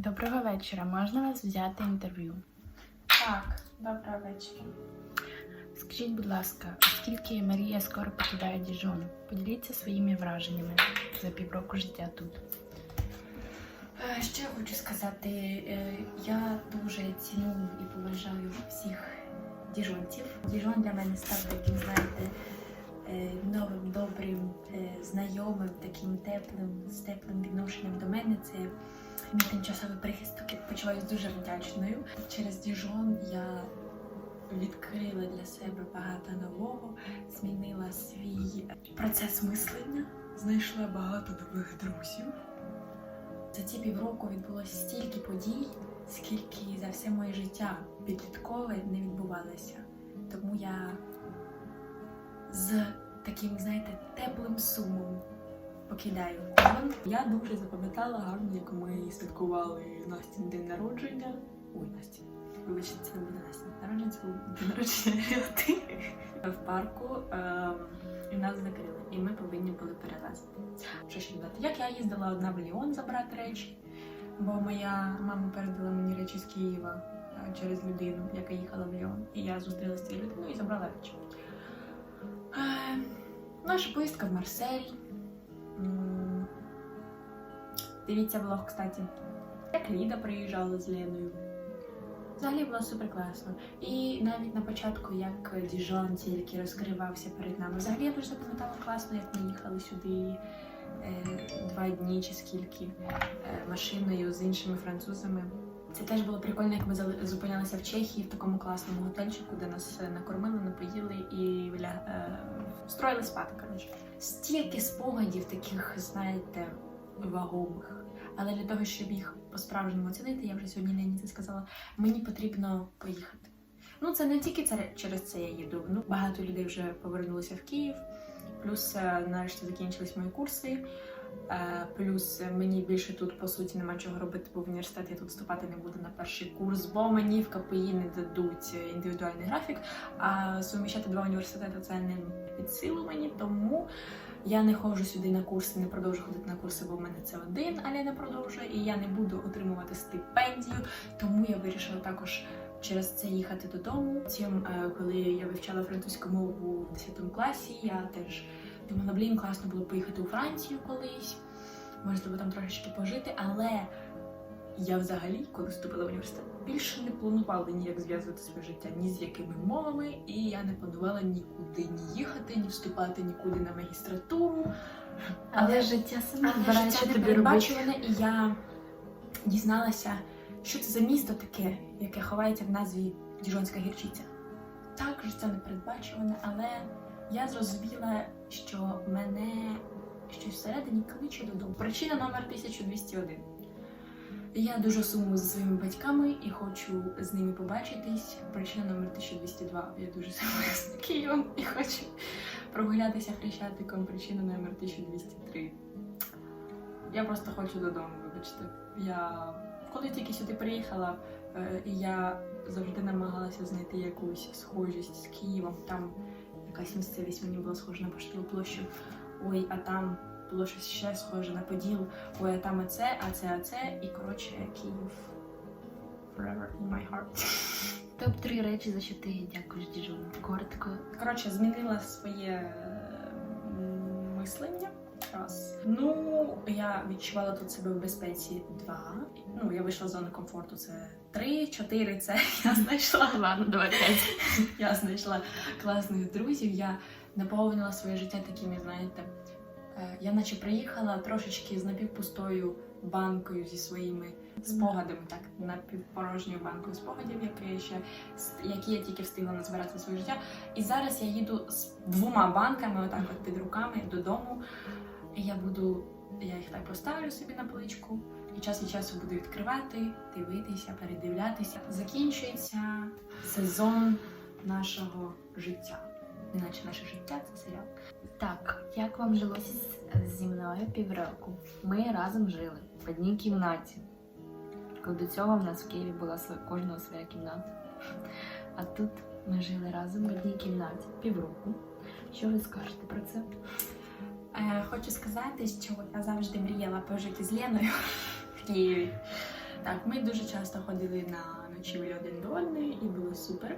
Доброго вечора. Можна вас взяти інтерв'ю? Так, доброго вечора. Скажіть, будь ласка, оскільки Марія скоро покидає Діжон, поділіться своїми враженнями за півроку життя тут. Що я хочу сказати, я дуже ціную і поважаю всіх діжонців. Діжон для мене став таким, знаєте, новим, добрим, знайомим, таким теплим, з теплим відношенням до мене. Це мій тимчасовий прихисток, я почуваюся дуже вдячною. Через Діжон я відкрила для себе багато нового, змінила свій процес мислення, знайшла багато нових друзів. За ці півроку відбулося стільки подій, скільки за все моє життя підліткове не відбувалося. Тому я з таким, знаєте, теплим сумом покидаю Діжон. Я дуже запам'ятала гарно, як ми святкували Настін день народження. Ой, Настя. Вибачте, це не буде Настя народження, це був день народження Ріоти. В парку і нас закрили, і ми повинні були перелазити. Що ще додати? Як я їздила одна в Ліон забрати речі, бо моя мама передала мені речі з Києва через людину, яка їхала в Ліон. І я зустрілася з цією людиною і забрала речі. Наша поїздка в Марсель. Дивіться влог, кстати. Як Ліда приїжджала з Леною. Взагалі було супер класно. І навіть на початку, як Діжон тільки розкривався перед нами. Взагалі я дуже запам'ятала класно, як ми їхали сюди 2 дні чи скільки машиною з іншими французами. Це теж було прикольно, як ми зупинялися в Чехії в такому класному готельчику, де нас накормили, напоїли і встроїли спати, коротше. Стільки спогадів таких, знаєте, вагомих. Але для того, щоб їх по-справжньому оцінити, я вже сьогодні Лені це сказала, мені потрібно поїхати. Ну, це не тільки через це я їду. Ну, багато людей вже повернулися в Київ, плюс нарешті закінчились мої курси, плюс мені більше тут, по суті, нема чого робити, бо в університет я тут вступати не буду на перший курс, бо мені в КПІ не дадуть індивідуальний графік, а суміщати 2 університети – це не під силу мені, тому я не ходжу сюди на курси, не продовжу ходити на курси, бо в мене це один, а не продовжує, і я не буду отримувати стипендію, тому я вирішила також через це їхати додому. Потім, коли я вивчала французьку мову в 10 класі, я теж думала, класно було поїхати у Францію колись, можливо там трошечки пожити, але я взагалі, коли вступила в університет, більше не планувала ніяк зв'язувати своє життя ні з якими мовами, і я не планувала нікуди ні їхати, ні вступати нікуди на магістратуру. Але життя саме збирає, що тобі робити. І я дізналася, що це за місто таке, яке ховається в назві Діжонська гірчиця. Так, життя не передбачуване, але я зрозуміла, що мене щось всередині кличе додому. Причина номер 1201. Я дуже сумую за своїми батьками і хочу з ними побачитись. Причина номер 1202. Я дуже сумую з Києвом і хочу прогулятися Хрещатиком. Причина номер 1203. Я просто хочу додому, вибачте. Коли тільки сюди приїхала, я завжди намагалася знайти якусь схожість з Києвом. Там якась місцевість мені була схожа на Поштову площу. Ой, а там було щось ще схоже на Поділ. Ой, а там оце. І, коротше, Київ forever in my heart. Топ-3 речі, за що ти дякуєш Діжону. Коротко. Коротше, змінила своє мислення. Раз. Ну, я відчувала тут себе в безпеці. 2. Ну, я вийшла з зони комфорту. Це 3, 4, це я знайшла. Ладно, давай 5. Я знайшла класних друзів. Я наповнила своє життя такими, знаєте, я наче приїхала трошечки з напівпустою банкою зі своїми спогадами, так, напівпорожньою банкою спогадів, які я тільки встигла назбирати за своє життя. І зараз я їду з 2 банками, отак от під руками, додому. І я їх так поставлю собі на поличку, і час від часу буду відкривати, дивитися, передивлятися. Закінчується сезон нашого життя. Іначе наше життя – це серіал. Так, як вам жилося зі мною півроку? Ми разом жили в одній кімнаті. Коли до цього в нас в Києві була кожного своя кімната. А тут ми жили разом в одній кімнаті півроку. Що ви скажете про це? Хочу сказати, що я завжди мріяла пожити з Леною в Києві. Так, ми дуже часто ходили на ночівлі один до одної і було супер.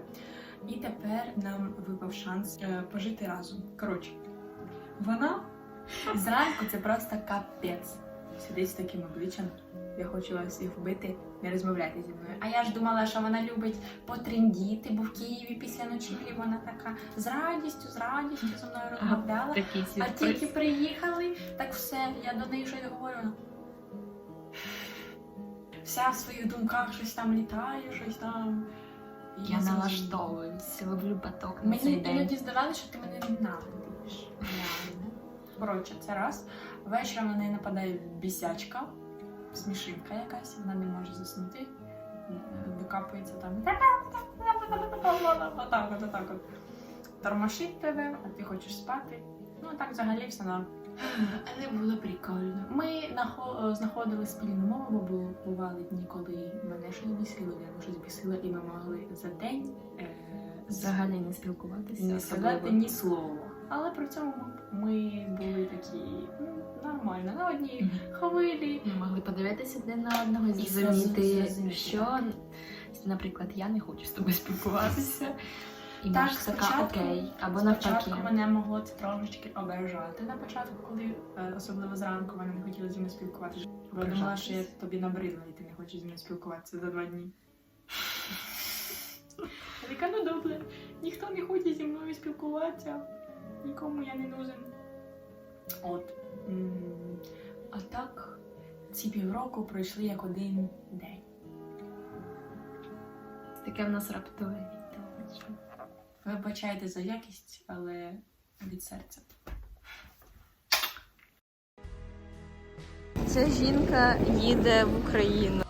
І тепер нам випав шанс пожити разом. Коротше, вона зранку це просто капець. Сидить з таким обличчям. Я хочу вас всіх вбити, не розмовляйте зі мною. А я ж думала, що вона любить потрендіти, бо в Києві після ночівлі вона така з радістю зі мною розмовляла. Такий А сюрприз. тільки приїхали, так все, я до неї щось говорю. Вона вся в своїх думках щось там літає, щось там. І Я зрозуміла. налаштовуюсь, ловлю баток на цей Мені день. іноді здавалося, що ти мене ненавидиш. Реально. Коротше, це раз. Ввечері на неї нападає бісячка, смішинка якась, вона не може заснути, докапується там. Отак от. Тормошить тебе, а ти хочеш спати. Ну, так взагалі все норм. Але було прикольно. Ми знаходили спільну мову, бо бували дні, коли мене щось бісило, я щось бісила, і ми могли за день Взагалі не спілкуватися. не особливо. сказати ні слова. Але при цьому ми були такі нормально, на одній хвилі. Ми могли подивитися один на одного і І зрозуміти, зрозуміти, що, так. наприклад, я не хочу з тобою спілкуватися. І Так, Маша така спочатку- окей, або навпаки. Спочатку мене могло це трошечки ображати на початку, коли особливо зранку вона не хотіла зі мною спілкуватися. Бо я думала, що я тобі набридла і ти не хочеш зі мною спілкуватися за 2 дні. Я така, ну добре, ніхто не хоче зі мною спілкуватися, нікому я не нужен. От. А так, ці півроку пройшли як один день. Таке в нас раптове відео. Вибачайте за якість, але від серця. Ця жінка їде в Україну.